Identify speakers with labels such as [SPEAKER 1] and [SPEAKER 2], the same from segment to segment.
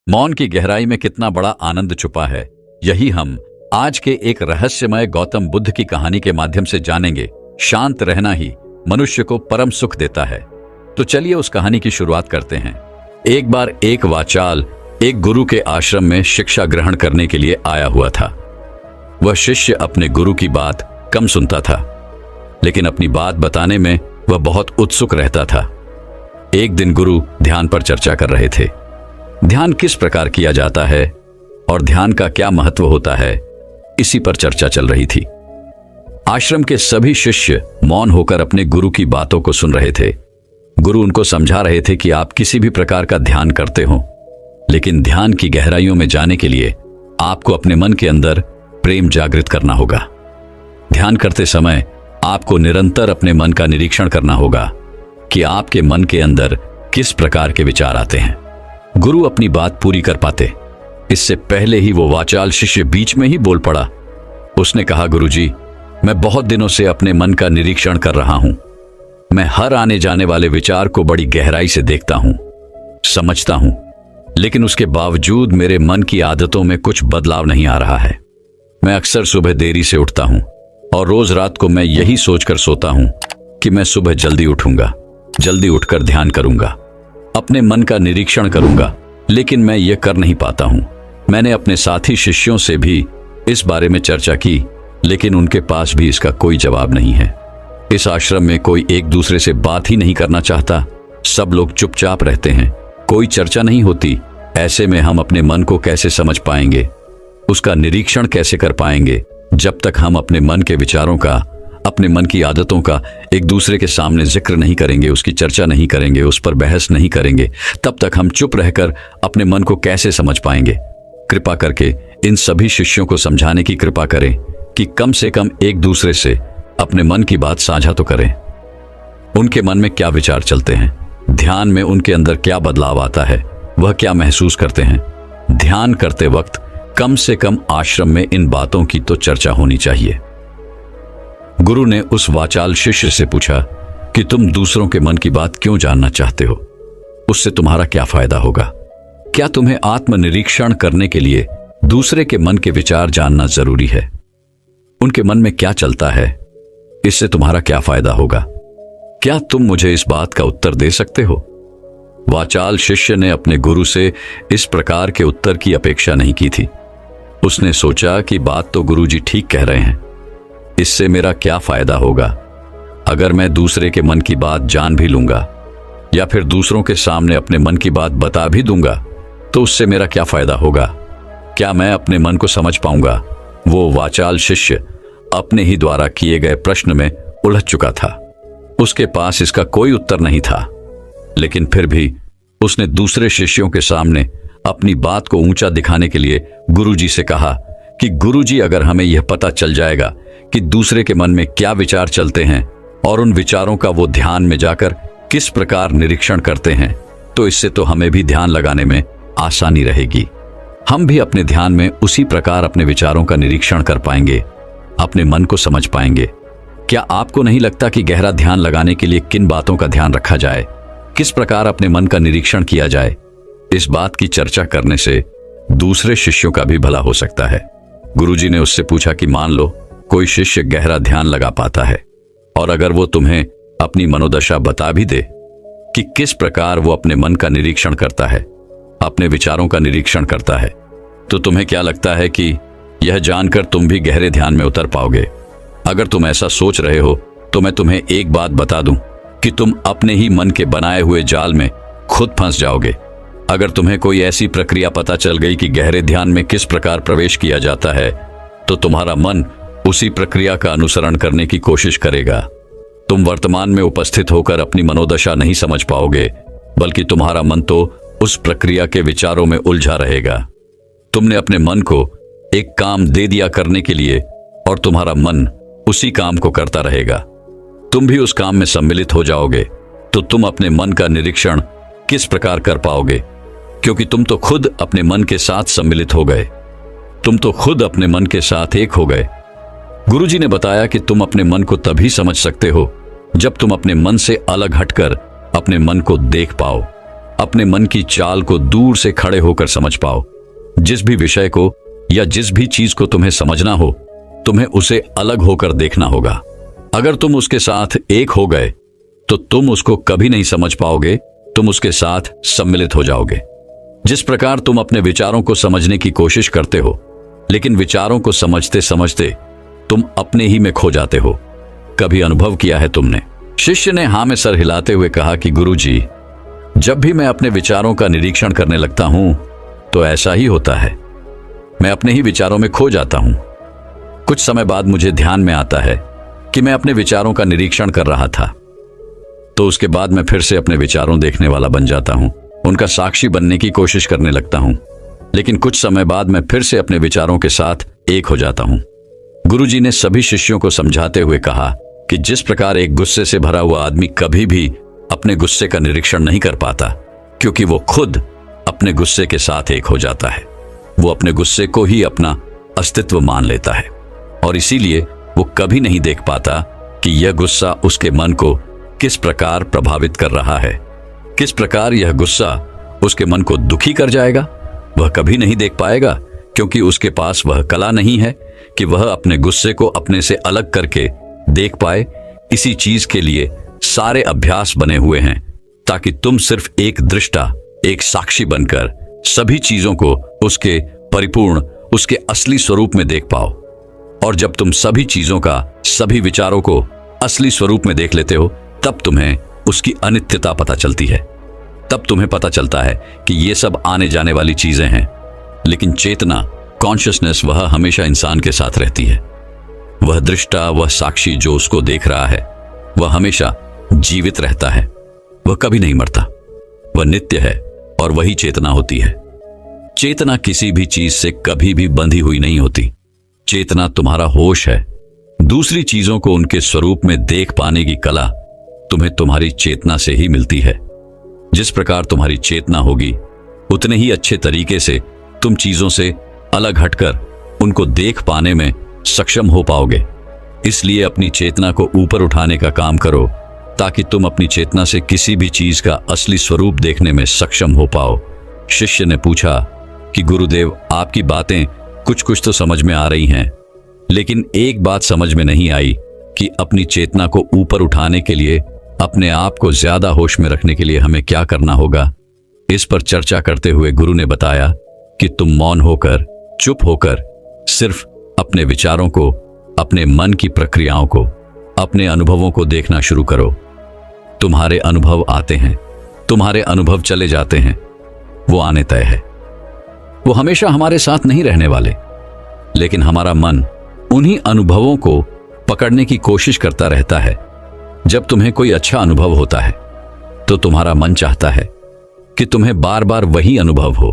[SPEAKER 1] मौन की गहराई में कितना बड़ा आनंद छुपा है, यही हम आज के एक रहस्यमय गौतम बुद्ध की कहानी के माध्यम से जानेंगे। शांत रहना ही मनुष्य को परम सुख देता है। तो चलिए उस कहानी की शुरुआत करते हैं। एक बार एक वाचाल एक गुरु के आश्रम में शिक्षा ग्रहण करने के लिए आया हुआ था। वह शिष्य अपने गुरु की बात कम सुनता था, लेकिन अपनी बात बताने में वह बहुत उत्सुक रहता था। एक दिन गुरु ध्यान पर चर्चा कर रहे थे। ध्यान किस प्रकार किया जाता है और ध्यान का क्या महत्व होता है, इसी पर चर्चा चल रही थी। आश्रम के सभी शिष्य मौन होकर अपने गुरु की बातों को सुन रहे थे। गुरु उनको समझा रहे थे कि आप किसी भी प्रकार का ध्यान करते हो, लेकिन ध्यान की गहराइयों में जाने के लिए आपको अपने मन के अंदर प्रेम जागृत करना होगा। ध्यान करते समय आपको निरंतर अपने मन का निरीक्षण करना होगा कि आपके मन के अंदर किस प्रकार के विचार आते हैं। गुरु अपनी बात पूरी कर पाते, इससे पहले ही वो वाचाल शिष्य बीच में ही बोल पड़ा। उसने कहा, गुरुजी, मैं बहुत दिनों से अपने मन का निरीक्षण कर रहा हूं। मैं हर आने जाने वाले विचार को बड़ी गहराई से देखता हूं, समझता हूं, लेकिन उसके बावजूद मेरे मन की आदतों में कुछ बदलाव नहीं आ रहा है। मैं अक्सर सुबह देरी से उठता हूं और रोज रात को मैं यही सोचकर सोता हूं कि मैं सुबह जल्दी उठूंगा, जल्दी उठकर ध्यान करूंगा, अपने मन का निरीक्षण करूंगा, लेकिन मैं ये कर नहीं पाता हूं। मैंने अपने साथी शिष्यों से भी इस बारे में चर्चा की, लेकिन उनके पास भी इसका कोई जवाब नहीं है। इस आश्रम में कोई एक दूसरे से बात ही नहीं करना चाहता। सब लोग चुपचाप रहते हैं, कोई चर्चा नहीं होती। ऐसे में हम अपने मन को कैसे समझ पाएंगे, उसका निरीक्षण कैसे कर पाएंगे, जब तक हम अपने मन के विचारों का, अपने मन की आदतों का एक दूसरे के सामने जिक्र नहीं करेंगे, उसकी चर्चा नहीं करेंगे, उस पर बहस नहीं करेंगे, तब तक हम चुप रहकर अपने मन को कैसे समझ पाएंगे। कृपा करके इन सभी शिष्यों को समझाने की कृपा करें कि कम से कम एक दूसरे से अपने मन की बात साझा तो करें। उनके मन में क्या विचार चलते हैं, ध्यान में उनके अंदर क्या बदलाव आता है, वह क्या महसूस करते हैं। ध्यान करते वक्त कम से कम आश्रम में इन बातों की तो चर्चा होनी चाहिए। गुरु ने उस वाचाल शिष्य से पूछा कि तुम दूसरों के मन की बात क्यों जानना चाहते हो, उससे तुम्हारा क्या फायदा होगा। क्या तुम्हें आत्मनिरीक्षण करने के लिए दूसरे के मन के विचार जानना जरूरी है? उनके मन में क्या चलता है, इससे तुम्हारा क्या फायदा होगा? क्या तुम मुझे इस बात का उत्तर दे सकते हो? वाचाल शिष्य ने अपने गुरु से इस प्रकार के उत्तर की अपेक्षा नहीं की थी। उसने सोचा कि बात तो गुरुजी ठीक कह रहे हैं, इससे मेरा क्या फायदा होगा। अगर मैं दूसरे के मन की बात जान भी लूंगा या फिर दूसरों के सामने अपने मन की बात बता भी दूंगा, तो उससे मेरा क्या फायदा होगा? क्या मैं अपने मन को समझ पाऊंगा? वो वाचाल शिष्य अपने ही द्वारा किए गए प्रश्न में उलझ चुका था। उसके पास इसका कोई उत्तर नहीं था, लेकिन फिर भी उसने दूसरे शिष्यों के सामने अपनी बात को ऊंचा दिखाने के लिए गुरुजी से कहा कि गुरुजी, अगर हमें यह पता चल जाएगा कि दूसरे के मन में क्या विचार चलते हैं और उन विचारों का वो ध्यान में जाकर किस प्रकार निरीक्षण करते हैं, तो इससे तो हमें भी ध्यान लगाने में आसानी रहेगी। हम भी अपने ध्यान में उसी प्रकार अपने विचारों का निरीक्षण कर पाएंगे, अपने मन को समझ पाएंगे। क्या आपको नहीं लगता कि गहरा ध्यान लगाने के लिए किन बातों का ध्यान रखा जाए, किस प्रकार अपने मन का निरीक्षण किया जाए? इस बात की चर्चा करने से दूसरे शिष्यों का भी भला हो सकता है। गुरुजी ने उससे पूछा कि मान लो कोई शिष्य गहरा ध्यान लगा पाता है, और अगर वो तुम्हें अपनी मनोदशा बता भी दे कि किस प्रकार वो अपने मन का निरीक्षण करता है, अपने विचारों का निरीक्षण करता है, तो तुम्हें क्या लगता है कि यह जानकर तुम भी गहरे ध्यान में उतर पाओगे? अगर तुम ऐसा सोच रहे हो तो मैं तुम्हें एक बात बता दूं कि तुम अपने ही मन के बनाए हुए जाल में खुद फंस जाओगे। अगर तुम्हें कोई ऐसी प्रक्रिया पता चल गई कि गहरे ध्यान में किस प्रकार प्रवेश किया जाता है, तो तुम्हारा मन उसी प्रक्रिया का अनुसरण करने की कोशिश करेगा। तुम वर्तमान में उपस्थित होकर अपनी मनोदशा नहीं समझ पाओगे, बल्कि तुम्हारा मन तो उस प्रक्रिया के विचारों में उलझा रहेगा। तुमने अपने मन को एक काम दे दिया करने के लिए, और तुम्हारा मन उसी काम को करता रहेगा। तुम भी उस काम में सम्मिलित हो जाओगे, तो तुम अपने मन का निरीक्षण किस प्रकार कर पाओगे? क्योंकि तुम तो खुद अपने मन के साथ सम्मिलित हो गए, तुम तो खुद अपने मन के साथ एक हो गए। गुरुजी ने बताया कि तुम अपने मन को तभी समझ सकते हो जब तुम अपने मन से अलग हटकर अपने मन को देख पाओ। अपने मन की चाल को दूर से खड़े होकर समझ पाओ। जिस भी विषय को या जिस भी चीज को तुम्हें समझना हो, तुम्हें उसे अलग होकर देखना होगा। अगर तुम उसके साथ एक हो गए तो तुम उसको कभी नहीं समझ पाओगे, तुम उसके साथ सम्मिलित हो जाओगे। जिस प्रकार तुम अपने विचारों को समझने की कोशिश करते हो, लेकिन विचारों को समझते समझते तुम अपने ही में खो जाते हो, कभी अनुभव किया है तुमने? शिष्य ने हाँ में सर हिलाते हुए कहा कि गुरुजी, जब भी मैं अपने विचारों का निरीक्षण करने लगता हूं तो ऐसा ही होता है। मैं अपने ही विचारों में खो जाता हूं। कुछ समय बाद मुझे ध्यान में आता है कि मैं अपने विचारों का निरीक्षण कर रहा था, तो उसके बाद मैं फिर से अपने विचारों देखने वाला बन जाता हूं, उनका साक्षी बनने की कोशिश करने लगता हूं। लेकिन कुछ समय बाद मैं फिर से अपने विचारों के साथ एक हो जाता हूं। गुरुजी ने सभी शिष्यों को समझाते हुए कहा कि जिस प्रकार एक गुस्से से भरा हुआ आदमी कभी भी अपने गुस्से का निरीक्षण नहीं कर पाता, क्योंकि वो खुद अपने गुस्से के साथ एक हो जाता है। वो अपने गुस्से को ही अपना अस्तित्व मान लेता है और इसीलिए वो कभी नहीं देख पाता कि यह गुस्सा उसके मन को किस प्रकार प्रभावित कर रहा है, किस प्रकार यह गुस्सा उसके मन को दुखी कर जाएगा। वह कभी नहीं देख पाएगा, क्योंकि उसके पास वह कला नहीं है कि वह अपने गुस्से को अपने से अलग करके देख पाए। इसी चीज के लिए सारे अभ्यास बने हुए हैं, ताकि तुम सिर्फ एक दृष्टा, एक साक्षी बनकर सभी चीजों को उसके परिपूर्ण, उसके असली स्वरूप में देख पाओ। और जब तुम सभी चीजों का, सभी विचारों को असली स्वरूप में देख लेते हो, तब तुम्हें उसकी अनित्यता पता चलती है। तब तुम्हें पता चलता है कि ये सब आने जाने वाली चीजें हैं, लेकिन चेतना, कॉन्शियसनेस, वह हमेशा इंसान के साथ रहती है। वह दृष्टा, वह साक्षी जो उसको देख रहा है, वह हमेशा जीवित रहता है। वह कभी नहीं मरता, वह नित्य है और वही चेतना होती है। चेतना किसी भी चीज से कभी भी बंधी हुई नहीं होती। चेतना तुम्हारा होश है। दूसरी चीजों को उनके स्वरूप में देख पाने की कला तुम्हें तुम्हारी चेतना से ही मिलती है। जिस प्रकार तुम्हारी चेतना होगी, उतने ही अच्छे तरीके से तुम चीजों से अलग हटकर उनको देख पाने में सक्षम हो पाओगे। इसलिए अपनी चेतना को ऊपर उठाने का काम करो, ताकि तुम अपनी चेतना से किसी भी चीज का असली स्वरूप देखने में सक्षम हो पाओ। शिष्य ने पूछा कि गुरुदेव, आपकी बातें कुछ कुछ तो समझ में आ रही हैं, लेकिन एक बात समझ में नहीं आई कि अपनी चेतना को ऊपर उठाने के लिए, अपने आप को ज्यादा होश में रखने के लिए हमें क्या करना होगा। इस पर चर्चा करते हुए गुरु ने बताया कि तुम मौन होकर, चुप होकर सिर्फ अपने विचारों को, अपने मन की प्रक्रियाओं को, अपने अनुभवों को देखना शुरू करो। तुम्हारे अनुभव आते हैं, तुम्हारे अनुभव चले जाते हैं, वो आने तय है। वो हमेशा हमारे साथ नहीं रहने वाले, लेकिन हमारा मन उन्हीं अनुभवों को पकड़ने की कोशिश करता रहता है। जब तुम्हें कोई अच्छा अनुभव होता है तो तुम्हारा मन चाहता है कि तुम्हें बार बार वही अनुभव हो,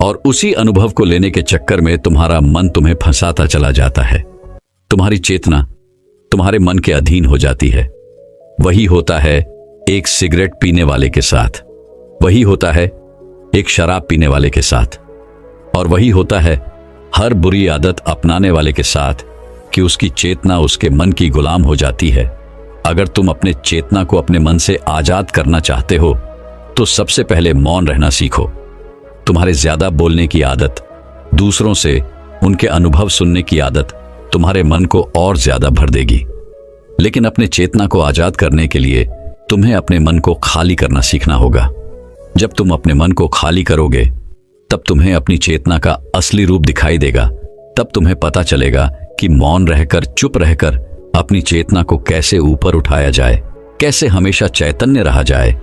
[SPEAKER 1] और उसी अनुभव को लेने के चक्कर में तुम्हारा मन तुम्हें फंसाता चला जाता है। तुम्हारी चेतना तुम्हारे मन के अधीन हो जाती है। वही होता है एक सिगरेट पीने वाले के साथ, वही होता है एक शराब पीने वाले के साथ, और वही होता है हर बुरी आदत अपनाने वाले के साथ, कि उसकी चेतना उसके मन की गुलाम हो जाती है। अगर तुम अपने चेतना को अपने मन से आजाद करना चाहते हो तो सबसे पहले मौन रहना सीखो। तुम्हारे ज्यादा बोलने की आदत, दूसरों से उनके अनुभव सुनने की आदत तुम्हारे मन को और ज्यादा भर देगी। लेकिन अपने चेतना को आजाद करने के लिए तुम्हें अपने मन को खाली करना सीखना होगा। जब तुम अपने मन को खाली करोगे, तब तुम्हें अपनी चेतना का असली रूप दिखाई देगा। तब तुम्हें पता चलेगा कि मौन रहकर, चुप रहकर अपनी चेतना को कैसे ऊपर उठाया जाए, कैसे हमेशा चैतन्य रहा जाए।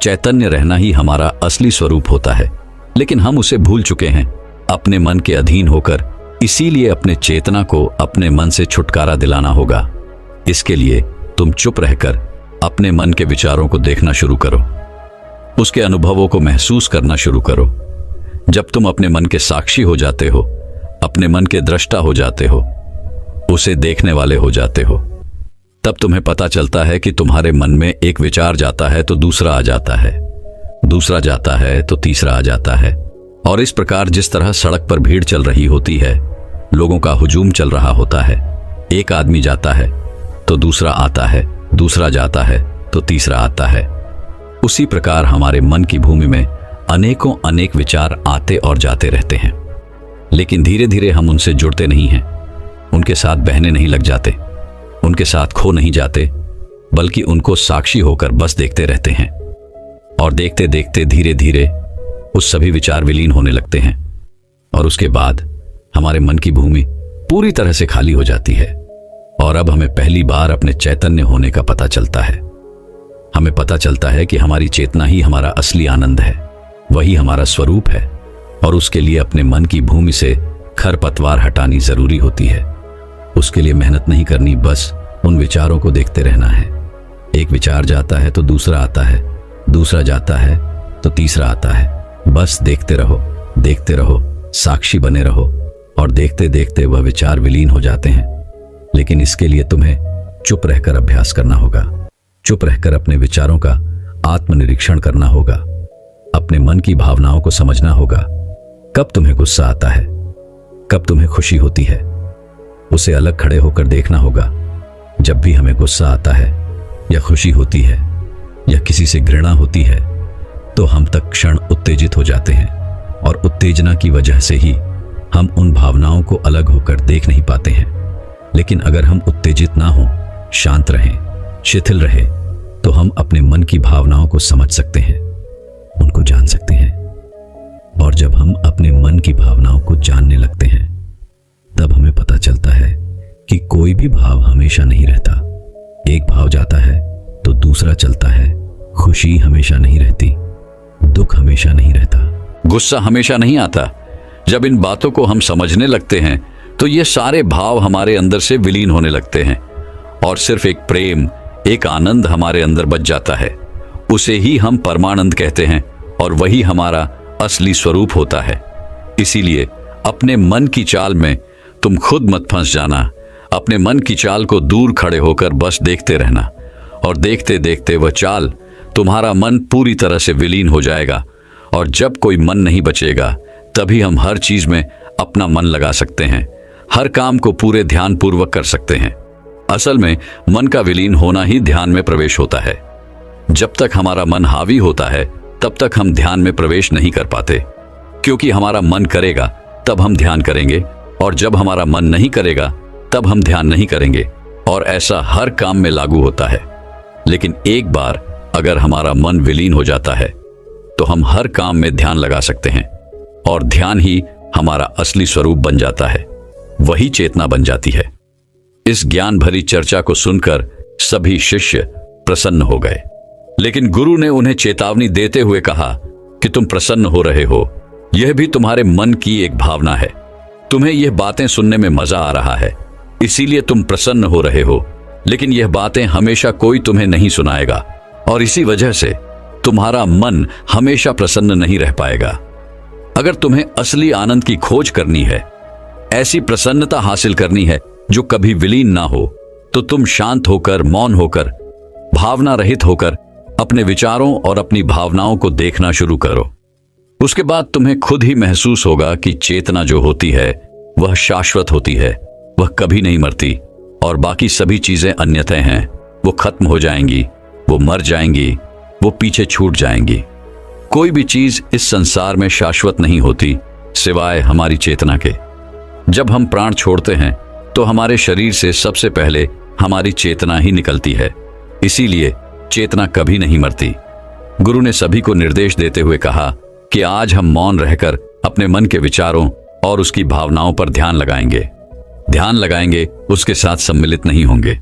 [SPEAKER 1] चैतन्य रहना ही हमारा असली स्वरूप होता है, लेकिन हम उसे भूल चुके हैं अपने मन के अधीन होकर। इसीलिए अपने चेतना को अपने मन से छुटकारा दिलाना होगा। इसके लिए तुम चुप रहकर अपने मन के विचारों को देखना शुरू करो, उसके अनुभवों को महसूस करना शुरू करो। जब तुम अपने मन के साक्षी हो जाते हो, अपने मन के दृष्टा हो जाते हो, उसे देखने वाले हो जाते हो, तब तुम्हें पता चलता है कि तुम्हारे मन में एक विचार जाता है तो दूसरा आ जाता है, दूसरा जाता है तो तीसरा आ जाता है। और इस प्रकार जिस तरह सड़क पर भीड़ चल रही होती है, लोगों का हुजूम चल रहा होता है, एक आदमी जाता है तो दूसरा आता है, दूसरा जाता है तो तीसरा आता है। उसी प्रकार हमारे मन की भूमि में अनेकों अनेक विचार आते और जाते रहते हैं, लेकिन धीरे धीरे हम उनसे जुड़ते नहीं हैं, उनके साथ बहने नहीं लग जाते, उनके साथ खो नहीं जाते, बल्कि उनको साक्षी होकर बस देखते रहते हैं। और देखते देखते धीरे धीरे उस सभी विचार विलीन होने लगते हैं और उसके बाद हमारे मन की भूमि पूरी तरह से खाली हो जाती है। और अब हमें पहली बार अपने चैतन्य होने का पता चलता है। हमें पता चलता है कि हमारी चेतना ही हमारा असली आनंद है, वही हमारा स्वरूप है, और उसके लिए अपने मन की भूमि से खरपतवार हटानी जरूरी होती है। उसके लिए मेहनत नहीं करनी, बस उन विचारों को देखते रहना है। एक विचार जाता है तो दूसरा आता है, दूसरा जाता है तो तीसरा आता है। बस देखते रहो, साक्षी बने रहो, और देखते देखते वह विचार विलीन हो जाते हैं। लेकिन इसके लिए तुम्हें चुप रहकर अभ्यास करना होगा। चुप रहकर अपने विचारों का आत्मनिरीक्षण करना होगा, अपने मन की भावनाओं को समझना होगा। कब तुम्हें गुस्सा आता है, कब तुम्हें खुशी होती है, उसे अलग खड़े होकर देखना होगा। जब भी हमें गुस्सा आता है या खुशी होती है या किसी से घृणा होती है, तो हम तत्क्षण उत्तेजित हो जाते हैं, और उत्तेजना की वजह से ही हम उन भावनाओं को अलग होकर देख नहीं पाते हैं। लेकिन अगर हम उत्तेजित ना हो, शांत रहें, शिथिल रहे, तो हम अपने मन की भावनाओं को समझ सकते हैं, उनको जान सकते हैं। और जब हम अपने मन की भावनाओं को जानने लगते हैं, तब हमें पता चलता है कि कोई भी भाव हमेशा नहीं रहता। एक भाव जाता है तो दूसरा चलता है। खुशी हमेशा नहीं रहती, दुख हमेशा नहीं रहता, गुस्सा हमेशा नहीं आता। जब इन बातों को हम समझने लगते हैं तो ये सारे भाव हमारे अंदर से विलीन होने लगते हैं, और सिर्फ एक प्रेम, एक आनंद हमारे अंदर बच जाता है। उसे ही हम परमानंद कहते हैं, और वही हमारा असली स्वरूप होता है। इसीलिए अपने मन की चाल में तुम खुद मत फंस जाना। अपने मन की चाल को दूर खड़े होकर बस देखते रहना, और देखते देखते वह चाल, तुम्हारा मन पूरी तरह से विलीन हो जाएगा। और जब कोई मन नहीं बचेगा, तभी हम हर चीज में अपना मन लगा सकते हैं, हर काम को पूरे ध्यान पूर्वक कर सकते हैं। असल में मन का विलीन होना ही ध्यान में प्रवेश होता है। जब तक हमारा मन हावी होता है, तब तक हम ध्यान में प्रवेश नहीं कर पाते, क्योंकि हमारा मन करेगा तब हम ध्यान करेंगे, और जब हमारा मन नहीं करेगा तब हम ध्यान नहीं करेंगे। और ऐसा हर काम में लागू होता है। लेकिन एक बार अगर हमारा मन विलीन हो जाता है, तो हम हर काम में ध्यान लगा सकते हैं, और ध्यान ही हमारा असली स्वरूप बन जाता है, वही चेतना बन जाती है। इस ज्ञान भरी चर्चा को सुनकर सभी शिष्य प्रसन्न हो गए, लेकिन गुरु ने उन्हें चेतावनी देते हुए कहा कि तुम प्रसन्न हो रहे हो, यह भी तुम्हारे मन की एक भावना है। तुम्हें यह बातें सुनने में मजा आ रहा है, इसीलिए तुम प्रसन्न हो रहे हो, लेकिन यह बातें हमेशा कोई तुम्हें नहीं सुनाएगा, और इसी वजह से तुम्हारा मन हमेशा प्रसन्न नहीं रह पाएगा। अगर तुम्हें असली आनंद की खोज करनी है, ऐसी प्रसन्नता हासिल करनी है जो कभी विलीन ना हो, तो तुम शांत होकर, मौन होकर, भावना रहित होकर अपने विचारों और अपनी भावनाओं को देखना शुरू करो। उसके बाद तुम्हें खुद ही महसूस होगा कि चेतना जो होती है वह शाश्वत होती है, वह कभी नहीं मरती, और बाकी सभी चीजें अन्यथा हैं, वो खत्म हो जाएंगी, वो मर जाएंगी, वो पीछे छूट जाएंगी। कोई भी चीज इस संसार में शाश्वत नहीं होती सिवाय हमारी चेतना के। जब हम प्राण छोड़ते हैं तो हमारे शरीर से सबसे पहले हमारी चेतना ही निकलती है, इसीलिए चेतना कभी नहीं मरती। गुरु ने सभी को निर्देश देते हुए कहा कि आज हम मौन रहकर अपने मन के विचारों और उसकी भावनाओं पर ध्यान लगाएंगे, उसके साथ सम्मिलित नहीं होंगे,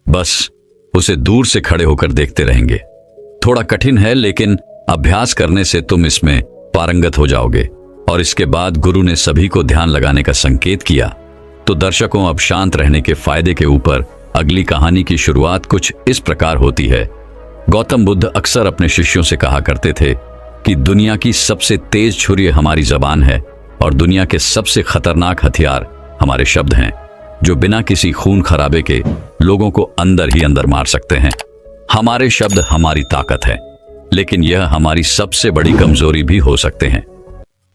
[SPEAKER 1] बस उसे दूर से खड़े होकर देखते रहेंगे। थोड़ा कठिन है, लेकिन अभ्यास करने से तुम इसमें पारंगत हो जाओगे। और इसके बाद गुरु ने सभी को ध्यान लगाने का संकेत किया। तो दर्शकों, अब शांत रहने के फायदे के ऊपर अगली कहानी की शुरुआत कुछ इस प्रकार होती है। गौतम बुद्ध अक्सर अपने शिष्यों से कहा करते थे कि दुनिया की सबसे तेज छुरी हमारी जबान है, और दुनिया के सबसे खतरनाक हथियार हमारे शब्द हैं, जो बिना किसी खून खराबे के लोगों को अंदर ही अंदर मार सकते हैं। हमारे शब्द हमारी ताकत है, लेकिन यह हमारी सबसे बड़ी कमजोरी भी हो सकते हैं।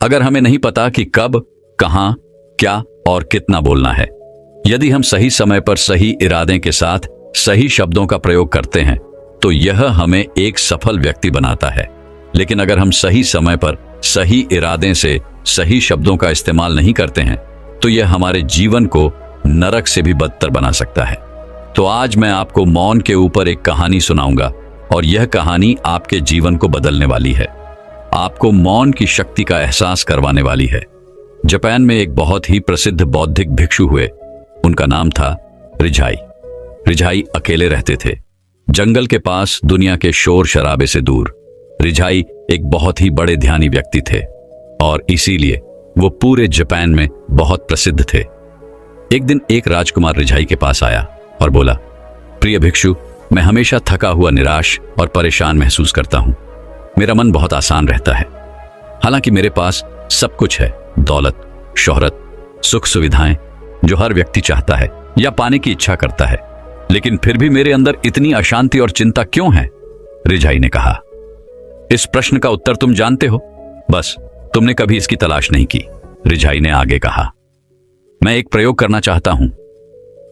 [SPEAKER 1] अगर हमें नहीं पता कि कब, कहां, क्या और कितना बोलना है, यदि हम सही समय पर सही इरादे के साथ सही शब्दों का प्रयोग करते हैं, तो यह हमें एक सफल व्यक्ति बनाता है। लेकिन अगर हम सही समय पर सही इरादे से सही शब्दों का इस्तेमाल नहीं करते हैं तो यह हमारे जीवन को नरक से भी बदतर बना सकता है। तो आज मैं आपको मौन के ऊपर एक कहानी सुनाऊंगा और यह कहानी आपके जीवन को बदलने वाली है, आपको मौन की शक्ति का एहसास करवाने वाली है। जापान में एक बहुत ही प्रसिद्ध बौद्धिक भिक्षु हुए। उनका नाम था रिझाई। रिझाई अकेले रहते थे, जंगल के पास, दुनिया के शोर शराबे से दूर। रिझाई एक बहुत ही बड़े ध्यानी व्यक्ति थे और इसीलिए वो पूरे जापान में बहुत प्रसिद्ध थे। एक दिन एक राजकुमार रिझाई के पास आया और बोला, प्रिय भिक्षु, मैं हमेशा थका हुआ, निराश और परेशान महसूस करता हूं। मेरा मन बहुत आसान रहता है। हालांकि मेरे पास सब कुछ है, दौलत, शोहरत, सुख सुविधाएं जो हर व्यक्ति चाहता है या पाने की इच्छा करता है, लेकिन फिर भी मेरे अंदर इतनी अशांति और चिंता क्यों है? रिझाई ने कहा, इस प्रश्न का उत्तर तुम जानते हो, बस तुमने कभी इसकी तलाश नहीं की। रिझाई ने आगे कहा, मैं एक प्रयोग करना चाहता हूं,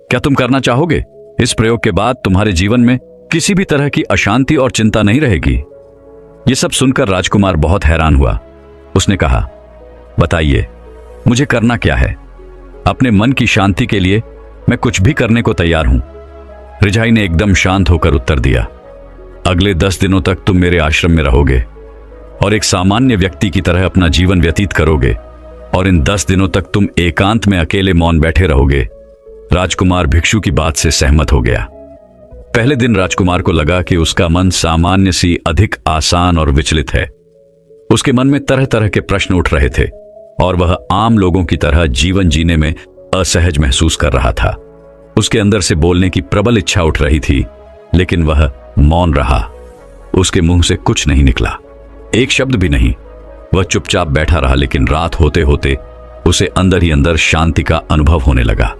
[SPEAKER 1] क्या तुम करना चाहोगे? इस प्रयोग के बाद तुम्हारे जीवन में किसी भी तरह की अशांति और चिंता नहीं रहेगी। यह सब सुनकर राजकुमार बहुत हैरान हुआ। उसने कहा, बताइए, मुझे करना क्या है? अपने मन की शांति के लिए मैं कुछ भी करने को तैयार हूं। रिझाई ने एकदम शांत होकर उत्तर दिया, अगले 10 दिनों तक तुम मेरे आश्रम में रहोगे और एक सामान्य व्यक्ति की तरह अपना जीवन व्यतीत करोगे और इन 10 दिनों तक तुम एकांत में अकेले मौन बैठे रहोगे। राजकुमार भिक्षु की बात से सहमत हो गया। पहले दिन राजकुमार को लगा कि उसका मन सामान्य सी अधिक आसान और विचलित है। उसके मन में तरह तरह के प्रश्न उठ रहे थे और वह आम लोगों की तरह जीवन जीने में असहज महसूस कर रहा था। उसके अंदर से बोलने की प्रबल इच्छा उठ रही थी, लेकिन वह मौन रहा। उसके मुंह से कुछ नहीं निकला, एक शब्द भी नहीं। वह चुपचाप बैठा रहा, लेकिन रात होते होते उसे अंदर ही अंदर शांति का अनुभव होने लगा।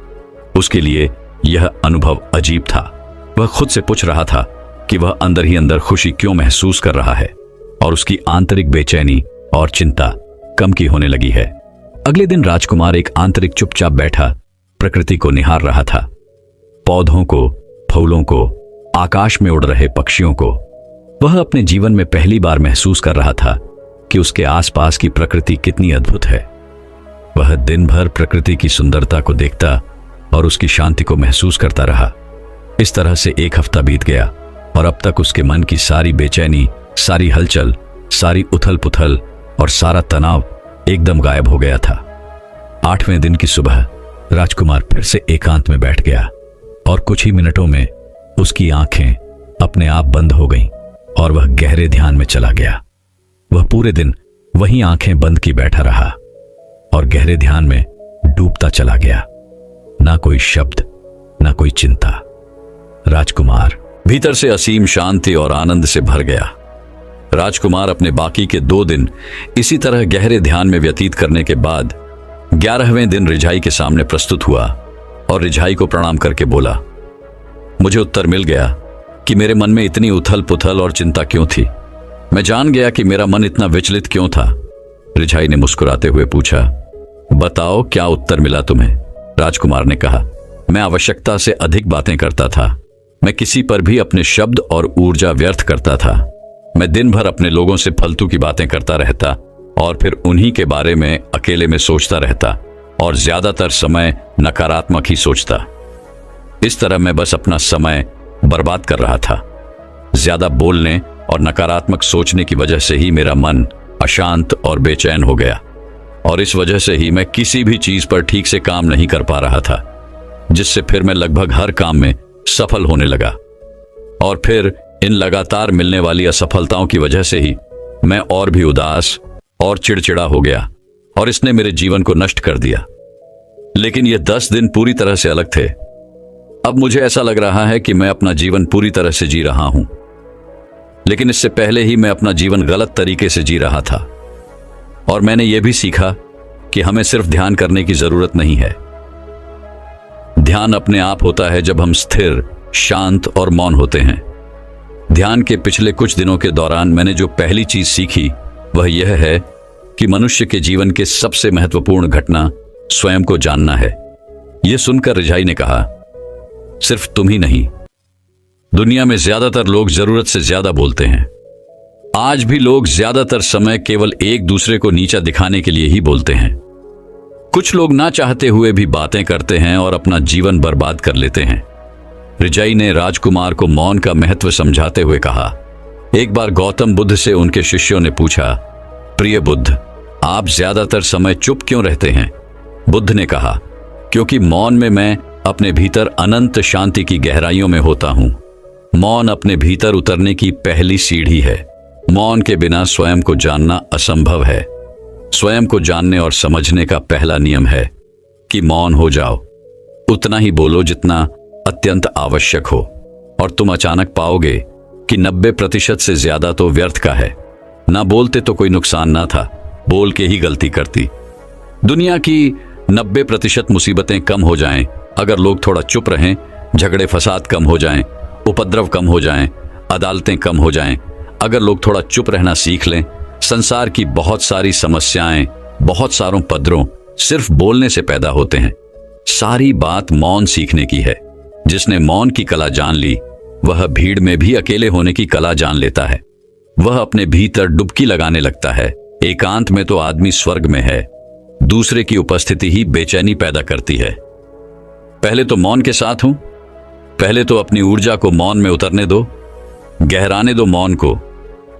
[SPEAKER 1] उसके लिए यह अनुभव अजीब था। वह खुद से पूछ रहा था कि वह अंदर ही अंदर खुशी क्यों महसूस कर रहा है और उसकी आंतरिक बेचैनी और चिंता कम की होने लगी है। अगले दिन राजकुमार एक आंतरिक चुपचाप बैठा प्रकृति को निहार रहा था, पौधों को, फूलों को, आकाश में उड़ रहे पक्षियों को। वह अपने जीवन में पहली बार महसूस कर रहा था कि उसके आसपास की प्रकृति कितनी अद्भुत है। वह दिन भर प्रकृति की सुंदरता को देखता और उसकी शांति को महसूस करता रहा। इस तरह से एक हफ्ता बीत गया और अब तक उसके मन की सारी बेचैनी, सारी हलचल, सारी उथल पुथल और सारा तनाव एकदम गायब हो गया था। 8वें दिन की सुबह राजकुमार फिर से एकांत में बैठ गया और कुछ ही मिनटों में उसकी आंखें अपने आप बंद हो गईं और वह गहरे ध्यान में चला गया। वह पूरे दिन वहीं आंखें बंद की बैठा रहा और गहरे ध्यान में डूबता चला गया। ना कोई शब्द, ना कोई चिंता। राजकुमार भीतर से असीम शांति और आनंद से भर गया। राजकुमार अपने बाकी के 2 दिन इसी तरह गहरे ध्यान में व्यतीत करने के बाद 11वें दिन रिझाई के सामने प्रस्तुत हुआ और रिझाई को प्रणाम करके बोला, मुझे उत्तर मिल गया कि मेरे मन में इतनी उथल पुथल और चिंता क्यों थी। मैं जान गया कि मेरा मन इतना विचलित क्यों था। रिझाई ने मुस्कुराते हुए पूछा, बताओ क्या उत्तर मिला तुम्हें? राजकुमार ने कहा, मैं आवश्यकता से अधिक बातें करता था। मैं किसी पर भी अपने शब्द और ऊर्जा व्यर्थ करता था। मैं दिन भर अपने लोगों से फालतू की बातें करता रहता और फिर उन्हीं के बारे में अकेले में सोचता रहता और ज्यादातर समय नकारात्मक ही सोचता। इस तरह मैं बस अपना समय बर्बाद कर रहा था। ज्यादा बोलने और नकारात्मक सोचने की वजह से ही मेरा मन अशांत और बेचैन हो गया और इस वजह से ही मैं किसी भी चीज पर ठीक से काम नहीं कर पा रहा था, जिससे फिर मैं लगभग हर काम में सफल होने लगा और फिर इन लगातार मिलने वाली असफलताओं की वजह से ही मैं और भी उदास और चिड़चिड़ा हो गया और इसने मेरे जीवन को नष्ट कर दिया। लेकिन ये 10 दिन पूरी तरह से अलग थे। अब मुझे ऐसा लग रहा है कि मैं अपना जीवन पूरी तरह से जी रहा हूं, लेकिन इससे पहले ही मैं अपना जीवन गलत तरीके से जी रहा था। और मैंने यह भी सीखा कि हमें सिर्फ ध्यान करने की जरूरत नहीं है। ध्यान अपने आप होता है जब हम स्थिर, शांत और मौन होते हैं। ध्यान के पिछले कुछ दिनों के दौरान मैंने जो पहली चीज सीखी वह यह है कि मनुष्य के जीवन के सबसे महत्वपूर्ण घटना स्वयं को जानना है। यह सुनकर रिझाई ने कहा, सिर्फ तुम ही नहीं, दुनिया में ज्यादातर लोग जरूरत से ज्यादा बोलते हैं। आज भी लोग ज्यादातर समय केवल एक दूसरे को नीचा दिखाने के लिए ही बोलते हैं। कुछ लोग ना चाहते हुए भी बातें करते हैं और अपना जीवन बर्बाद कर लेते हैं। रिजाई ने राजकुमार को मौन का महत्व समझाते हुए कहा। एक बार गौतम बुद्ध से उनके शिष्यों ने पूछा, प्रिय बुद्ध, आप ज्यादातर समय चुप क्यों रहते हैं? बुद्ध ने कहा, क्योंकि मौन में मैं अपने भीतर अनंत शांति की गहराइयों में होता हूं। मौन अपने भीतर उतरने की पहली सीढ़ी है। मौन के बिना स्वयं को जानना असंभव है। स्वयं को जानने और समझने का पहला नियम है कि मौन हो जाओ। उतना ही बोलो जितना अत्यंत आवश्यक हो, और तुम अचानक पाओगे कि 90% से ज्यादा तो व्यर्थ का है। ना बोलते तो कोई नुकसान ना था, बोल के ही गलती करती। दुनिया की 90% मुसीबतें कम हो जाएं अगर लोग थोड़ा चुप रहें। झगड़े फसाद कम हो जाएं, उपद्रव कम हो जाएं, अदालतें कम हो जाएं। अगर लोग थोड़ा चुप रहना सीख लें, संसार की बहुत सारी समस्याएं बहुत सारों पदरों सिर्फ बोलने से पैदा होते हैं। सारी बात मौन सीखने की है। जिसने मौन की कला जान ली, वह भीड़ में भी अकेले होने की कला जान लेता है। वह अपने भीतर डुबकी लगाने लगता है। एकांत में तो आदमी स्वर्ग में है। दूसरे की उपस्थिति ही बेचैनी पैदा करती है। पहले तो मौन के साथ हूं। पहले तो अपनी ऊर्जा को मौन में उतरने दो, गहराने दो मौन को।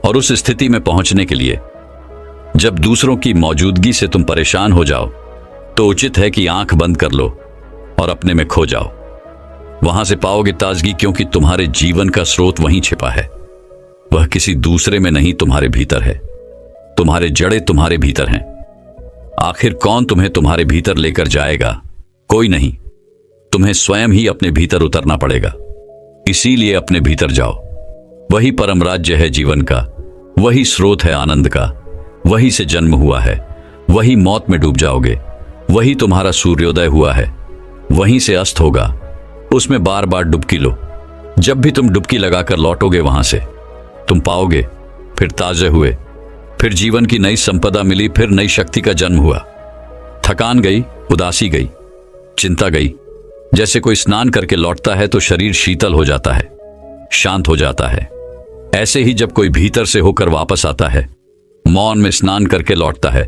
[SPEAKER 1] और उस स्थिति में पहुंचने के लिए जब दूसरों की मौजूदगी से तुम परेशान हो जाओ, तो उचित है कि आंख बंद कर लो और अपने में खो जाओ। वहां से पाओगे ताजगी, क्योंकि तुम्हारे जीवन का स्रोत वहीं छिपा है। वह किसी दूसरे में नहीं, तुम्हारे भीतर है। तुम्हारे जड़ें तुम्हारे भीतर हैं। आखिर कौन तुम्हें तुम्हारे भीतर लेकर जाएगा? कोई नहीं। तुम्हें स्वयं ही अपने भीतर उतरना पड़ेगा। इसीलिए अपने भीतर जाओ। वही परम राज्य है जीवन का, वही स्रोत है आनंद का। वही से जन्म हुआ है, वही मौत में डूब जाओगे। वही तुम्हारा सूर्योदय हुआ है, वहीं से अस्त होगा। उसमें बार बार डुबकी लो। जब भी तुम डुबकी लगाकर लौटोगे वहां से, तुम पाओगे फिर ताजे हुए, फिर जीवन की नई संपदा मिली, फिर नई शक्ति का जन्म हुआ। थकान गई, उदासी गई, चिंता गई। जैसे कोई स्नान करके लौटता है तो शरीर शीतल हो जाता है, शांत हो जाता है। ऐसे ही जब कोई भीतर से होकर वापस आता है, मौन में स्नान करके लौटता है,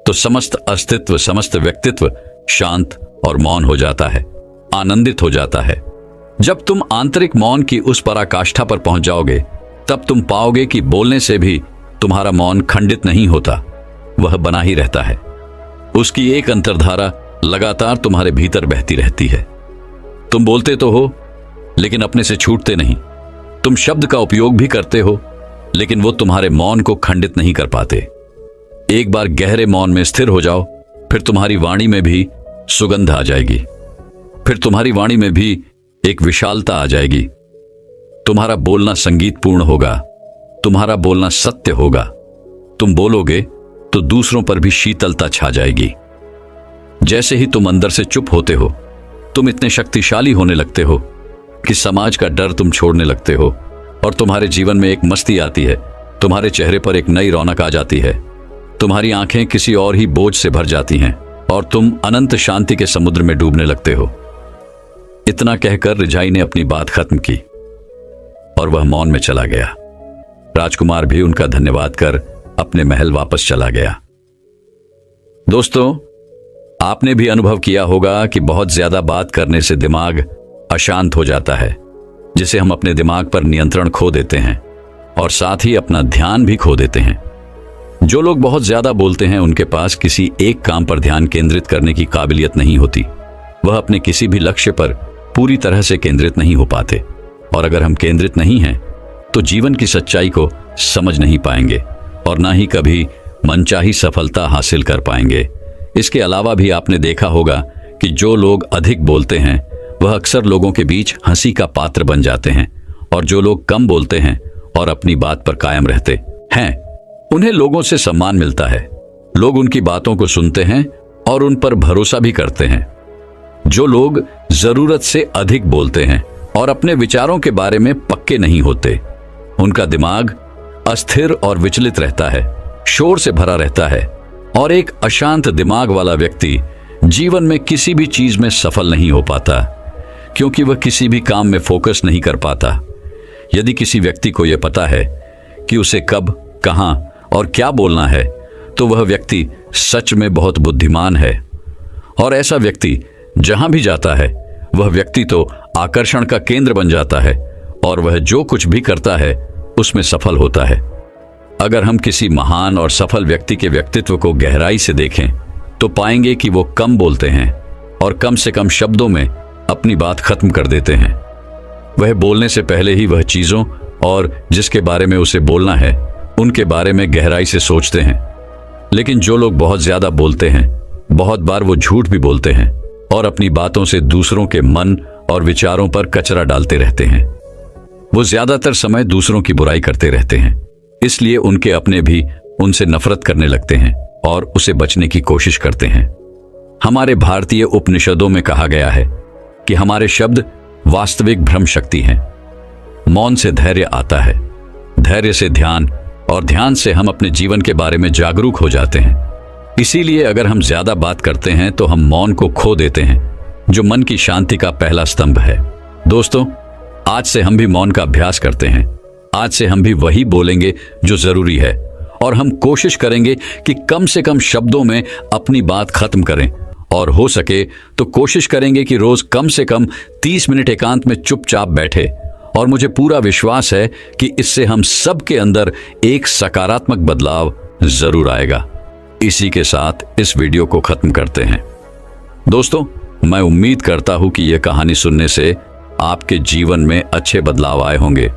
[SPEAKER 1] तो समस्त अस्तित्व, समस्त व्यक्तित्व शांत और मौन हो जाता है, आनंदित हो जाता है। जब तुम आंतरिक मौन की उस पराकाष्ठा पर पहुंच जाओगे, तब तुम पाओगे कि बोलने से भी तुम्हारा मौन खंडित नहीं होता, वह बना ही रहता है। उसकी एक अंतर्धारा लगातार तुम्हारे भीतर बहती रहती है। तुम बोलते तो हो, लेकिन अपने से छूटते नहीं। तुम शब्द का उपयोग भी करते हो, लेकिन वो तुम्हारे मौन को खंडित नहीं कर पाते। एक बार गहरे मौन में स्थिर हो जाओ, फिर तुम्हारी वाणी में भी सुगंध आ जाएगी। फिर तुम्हारी वाणी में भी एक विशालता आ जाएगी। तुम्हारा बोलना संगीतपूर्ण होगा, तुम्हारा बोलना सत्य होगा। तुम बोलोगे तो दूसरों पर भी शीतलता छा जाएगी। जैसे ही तुम अंदर से चुप होते हो, तुम इतने शक्तिशाली होने लगते हो कि समाज का डर तुम छोड़ने लगते हो, और तुम्हारे जीवन में एक मस्ती आती है। तुम्हारे चेहरे पर एक नई रौनक आ जाती है। तुम्हारी आंखें किसी और ही बोझ से भर जाती हैं, और तुम अनंत शांति के समुद्र में डूबने लगते हो। इतना कहकर रिझाई ने अपनी बात खत्म की और वह मौन में चला गया। राजकुमार भी उनका धन्यवाद कर अपने महल वापस चला गया। दोस्तों, आपने भी अनुभव किया होगा कि बहुत ज्यादा बात करने से दिमाग अशांत हो जाता है, जिसे हम अपने दिमाग पर नियंत्रण खो देते हैं और साथ ही अपना ध्यान भी खो देते हैं। जो लोग बहुत ज्यादा बोलते हैं, उनके पास किसी एक काम पर ध्यान केंद्रित करने की काबिलियत नहीं होती। वह अपने किसी भी लक्ष्य पर पूरी तरह से केंद्रित नहीं हो पाते, और अगर हम केंद्रित नहीं हैं तो जीवन की सच्चाई को समझ नहीं पाएंगे और ना ही कभी मनचाही सफलता हासिल कर पाएंगे। इसके अलावा भी आपने देखा होगा कि जो लोग अधिक बोलते हैं, वह अक्सर लोगों के बीच हंसी का पात्र बन जाते हैं, और जो लोग कम बोलते हैं और अपनी बात पर कायम रहते हैं, उन्हें लोगों से सम्मान मिलता है। लोग उनकी बातों को सुनते हैं और उन पर भरोसा भी करते हैं। जो लोग जरूरत से अधिक बोलते हैं और अपने विचारों के बारे में पक्के नहीं होते, उनका दिमाग अस्थिर और विचलित रहता है, शोर से भरा रहता है, और एक अशांत दिमाग वाला व्यक्ति जीवन में किसी भी चीज में सफल नहीं हो पाता, क्योंकि वह किसी भी काम में फोकस नहीं कर पाता। यदि किसी व्यक्ति को यह पता है कि उसे कब, कहां और क्या बोलना है, तो वह व्यक्ति सच में बहुत बुद्धिमान है। और ऐसा व्यक्ति जहां भी जाता है, वह व्यक्ति तो आकर्षण का केंद्र बन जाता है और वह जो कुछ भी करता है उसमें सफल होता है। अगर हम किसी महान और सफल व्यक्ति के व्यक्तित्व को गहराई से देखें तो पाएंगे कि वो कम बोलते हैं और कम से कम शब्दों में अपनी बात खत्म कर देते हैं। वह बोलने से पहले ही वह चीजों और जिसके बारे में उसे बोलना है उनके बारे में गहराई से सोचते हैं। लेकिन जो लोग बहुत ज्यादा बोलते हैं, बहुत बार वो झूठ भी बोलते हैं और अपनी बातों से दूसरों के मन और विचारों पर कचरा डालते रहते हैं। वो ज्यादातर समय दूसरों की बुराई करते रहते हैं, इसलिए उनके अपने भी उनसे नफरत करने लगते हैं और उसे बचने की कोशिश करते हैं। हमारे भारतीय उपनिषदों में कहा गया है कि हमारे शब्द वास्तविक भ्रम शक्ति हैं। मौन से धैर्य आता है, धैर्य से ध्यान, और ध्यान से हम अपने जीवन के बारे में जागरूक हो जाते हैं। इसीलिए अगर हम ज्यादा बात करते हैं तो हम मौन को खो देते हैं, जो मन की शांति का पहला स्तंभ है। दोस्तों, आज से हम भी मौन का अभ्यास करते हैं। आज से हम भी वही बोलेंगे जो जरूरी है और हम कोशिश करेंगे कि कम से कम शब्दों में अपनी बात खत्म करें, और हो सके तो कोशिश करेंगे कि रोज कम से कम 30 मिनट एकांत में चुपचाप बैठे। और मुझे पूरा विश्वास है कि इससे हम सब के अंदर एक सकारात्मक बदलाव जरूर आएगा। इसी के साथ इस वीडियो को खत्म करते हैं। दोस्तों, मैं उम्मीद करता हूं कि यह कहानी सुनने से आपके जीवन में अच्छे बदलाव आए होंगे।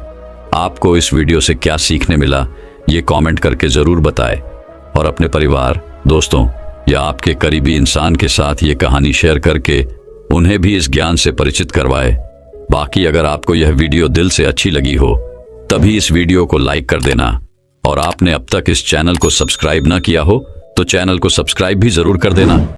[SPEAKER 1] आपको इस वीडियो से क्या सीखने मिला, ये कमेंट करके जरूर बताएं और अपने परिवार, दोस्तों या आपके करीबी इंसान के साथ ये कहानी शेयर करके उन्हें भी इस ज्ञान से परिचित करवाएं। बाकी अगर आपको यह वीडियो दिल से अच्छी लगी हो तभी इस वीडियो को लाइक कर देना, और आपने अब तक इस चैनल को सब्सक्राइब ना किया हो तो चैनल को सब्सक्राइब भी जरूर कर देना।